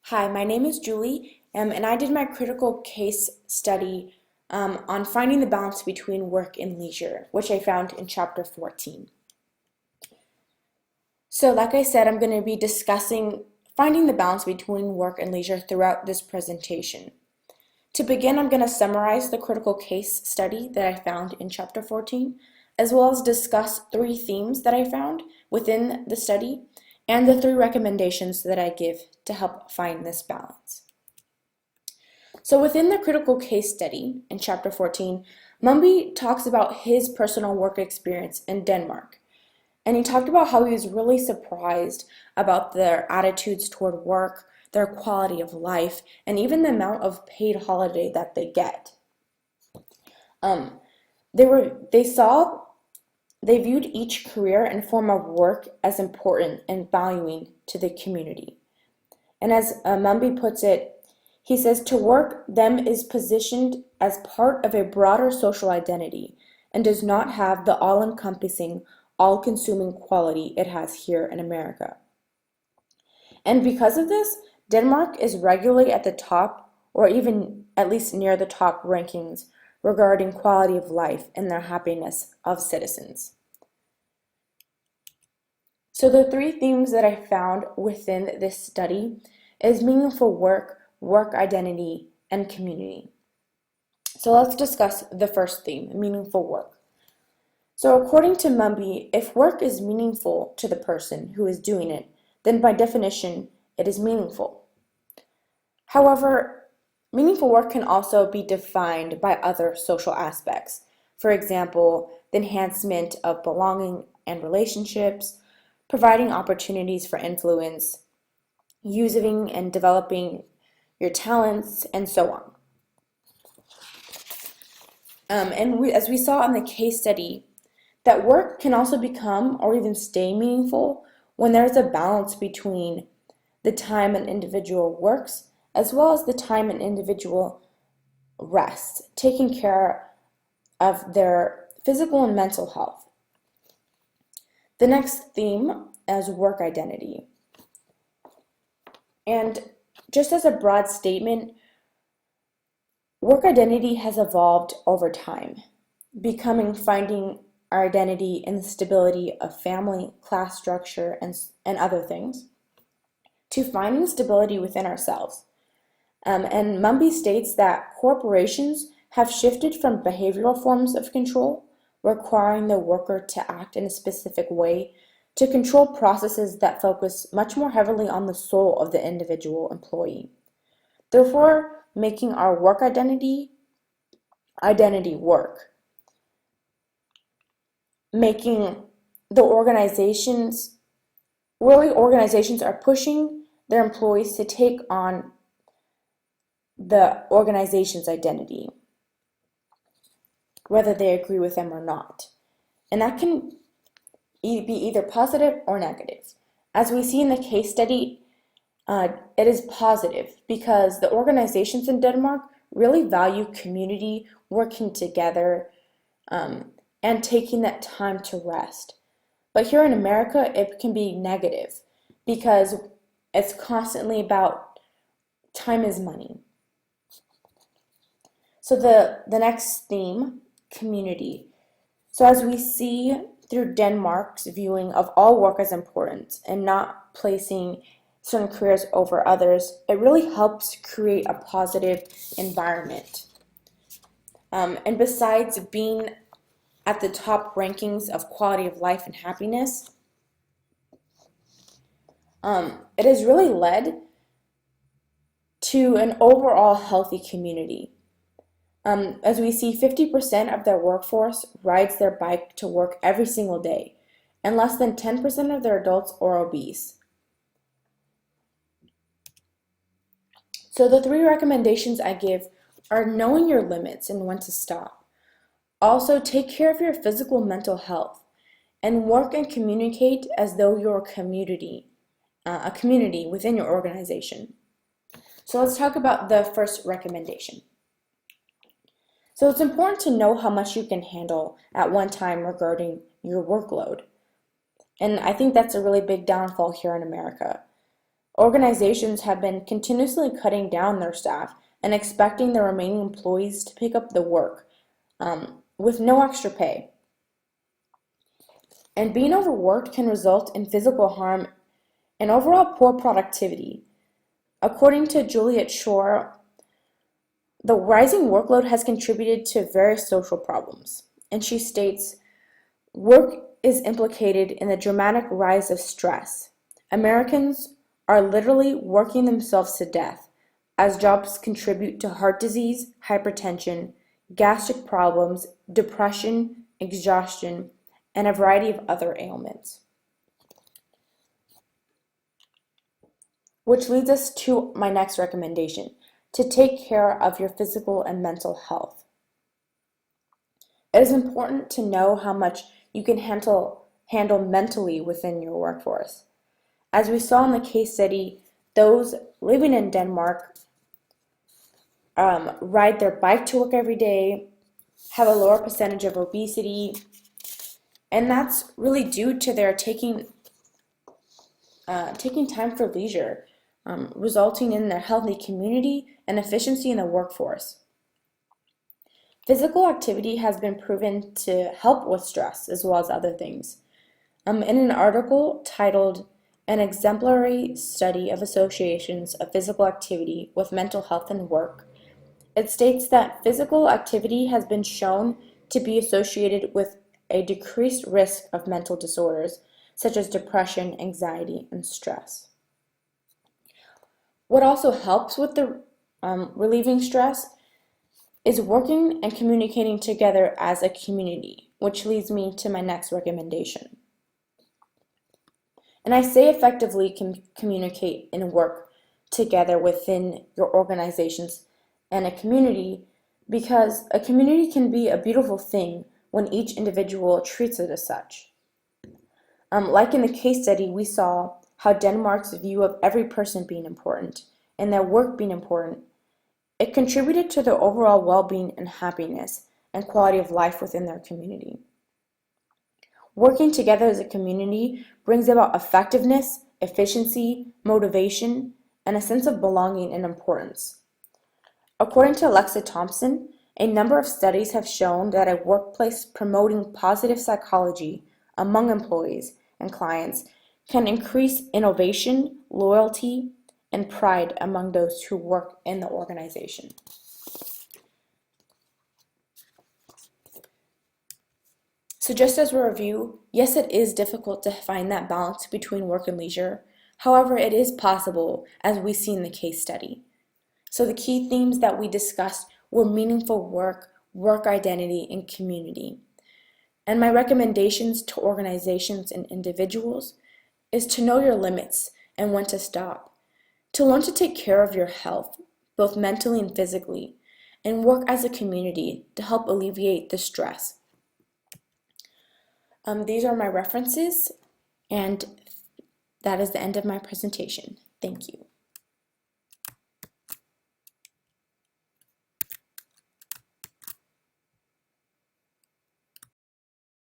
Hi, my name is Julie, and I did my critical case study on finding the balance between work and leisure, which I found in chapter 14. So, like I said, I'm going to be discussing finding the balance between work and leisure throughout this presentation. To begin, I'm going to summarize the critical case study that I found in chapter 14, as well as discuss three themes that I found within the study and the three recommendations that I give to help find this balance. So within the critical case study in chapter 14, Mumby talks about his personal work experience in Denmark. And he talked about how he was really surprised about their attitudes toward work, their quality of life, and even the amount of paid holiday that they get. Um, they viewed each career and form of work as important and valuing to the community. And as Mumby puts it, he says to work them is positioned as part of a broader social identity and does not have the all-encompassing, all-consuming quality it has here in America. And because of this, Denmark is regularly at the top, or even at least near the top rankings regarding quality of life and their happiness of citizens. So the three themes that I found within this study is meaningful work, work identity, and community. So let's discuss the first theme, meaningful work. So according to Mumby, if work is meaningful to the person who is doing it, then by definition, it is meaningful. However, meaningful work can also be defined by other social aspects. For example, the enhancement of belonging and relationships, providing opportunities for influence, using and developing your talents, and so on. As we saw in the case study, that work can also become or even stay meaningful when there's a balance between the time an individual works as well as the time an individual rests, taking care of their physical and mental health. The next theme is work identity. And just as a broad statement, work identity has evolved over time, finding our identity in the stability of family, class structure, and other things, to finding stability within ourselves. And Mumby states that corporations have shifted from behavioral forms of control, requiring the worker to act in a specific way, to control processes that focus much more heavily on the soul of the individual employee. Therefore, making our work identity work. Making the organizations are pushing their employees to take on the organization's identity, whether they agree with them or not. And that can be either positive or negative. As we see in the case study, it is positive because the organizations in Denmark really value community, working together, and taking that time to rest. But here in America, it can be negative because it's constantly about time is money. So the next theme, community. So as we see through Denmark's viewing of all work as important and not placing certain careers over others, it really helps create a positive environment. And besides being at the top rankings of quality of life and happiness, it has really led to an overall healthy community. As we see, 50% of their workforce rides their bike to work every single day, and less than 10% of their adults are obese. So the three recommendations I give are knowing your limits and when to stop. Also, take care of your physical and mental health, and work and communicate as though you're a community within your organization. So let's talk about the first recommendation. So it's important to know how much you can handle at one time regarding your workload. And I think that's a really big downfall here in America. Organizations have been continuously cutting down their staff and expecting the remaining employees to pick up the work with no extra pay. And being overworked can result in physical harm and overall poor productivity. According to Juliet Shore, the rising workload has contributed to various social problems. And she states, work is implicated in the dramatic rise of stress. Americans are literally working themselves to death as jobs contribute to heart disease, hypertension, gastric problems, depression, exhaustion, and a variety of other ailments. Which leads us to my next recommendation, to take care of your physical and mental health. It is important to know how much you can handle mentally within your workforce. As we saw in the case study, those living in Denmark ride their bike to work every day, have a lower percentage of obesity, and that's really due to their taking time for leisure, resulting in their healthy community and efficiency in the workforce. Physical activity has been proven to help with stress as well as other things. In an article titled An Exemplary Study of Associations of Physical Activity with Mental Health and Work, it states that physical activity has been shown to be associated with a decreased risk of mental disorders such as depression, anxiety, and stress. What also helps with the relieving stress is working and communicating together as a community, which leads me to my next recommendation. And I say effectively communicate and work together within your organizations and a community because a community can be a beautiful thing when each individual treats it as such. Like in the case study, we saw how Denmark's view of every person being important and their work being important, it contributed to their overall well-being and happiness and quality of life within their community. Working together as a community brings about effectiveness, efficiency, motivation, and a sense of belonging and importance. According to Alexa Thompson, a number of studies have shown that a workplace promoting positive psychology among employees and clients can increase innovation, loyalty, and pride among those who work in the organization. So just as a review, yes, it is difficult to find that balance between work and leisure. However, it is possible, as we see in the case study. So the key themes that we discussed were meaningful work, work identity, and community. And my recommendations to organizations and individuals is to know your limits and when to stop, to learn to take care of your health, both mentally and physically, and work as a community to help alleviate the stress. These are my references, and that is the end of my presentation. Thank you.